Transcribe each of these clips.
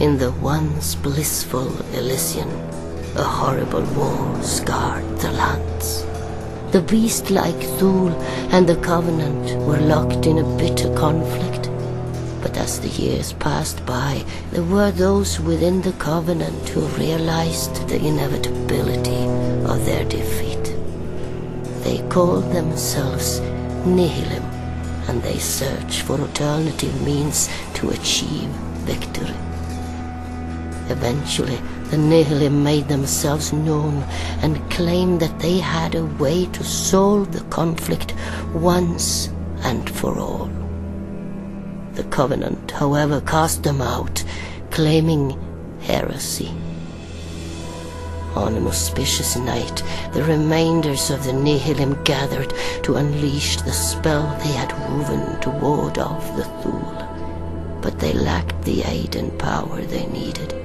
In the once blissful Elysian, a horrible war scarred the lands. The beast-like Thule and the Covenant were locked in a bitter conflict. But as the years passed by, there were those within the Covenant who realized the inevitability of their defeat. They called themselves Nihilum, and they searched for alternative means to achieve victory. Eventually, the Nihilum made themselves known and claimed that they had a way to solve the conflict once and for all. The Covenant, however, cast them out, claiming heresy. On an auspicious night, the remainders of the Nihilum gathered to unleash the spell they had woven to ward off the Thule. But they lacked the aid and power they needed.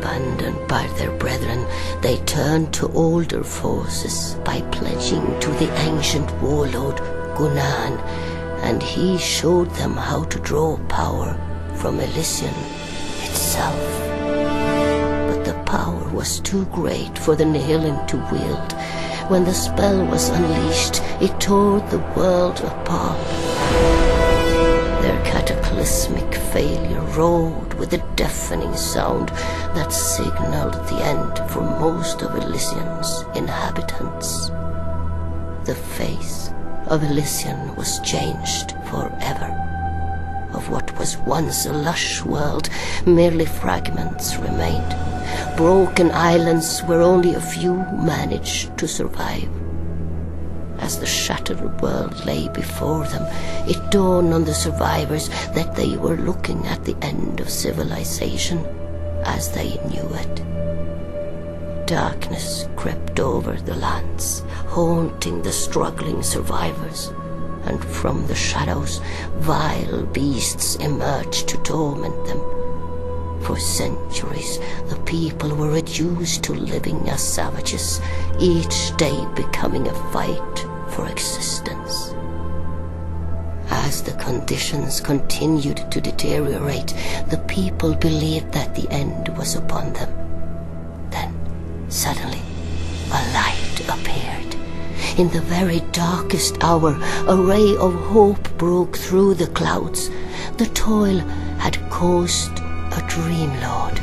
Abandoned by their brethren, they turned to older forces by pledging to the ancient warlord Gunan, and he showed them how to draw power from Elysian itself. But the power was too great for the Nihilum to wield. When the spell was unleashed, it tore the world apart. Their cataclysmic failure roared with a deafening sound that signaled the end for most of Elysian's inhabitants. The face of Elysian was changed forever. Of what was once a lush world, merely fragments remained. Broken islands where only a few managed to survive. As the shattered world lay before them, it dawned on the survivors that they were looking at the end of civilization as they knew it. Darkness crept over the lands, haunting the struggling survivors, and from the shadows, vile beasts emerged to torment them. For centuries, the people were reduced to living as savages, each day becoming a fight for existence. As the conditions continued to deteriorate, the people believed that the end was upon them. Then, suddenly, a light appeared. In the very darkest hour, a ray of hope broke through the clouds. The toil had caused a Dreamlord,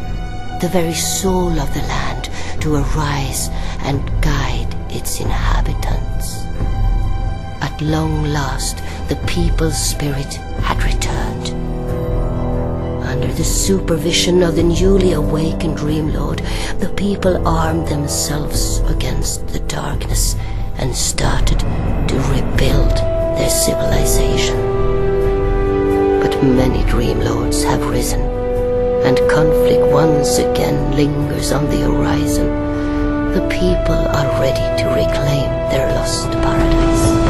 the very soul of the land, to arise and guide its inhabitants. At long last, the people's spirit had returned. Under the supervision of the newly awakened Dreamlord, the people armed themselves against the darkness and started to rebuild their civilization. But many Dreamlords have risen, and conflict once again lingers on the horizon. The people are ready to reclaim their lost paradise.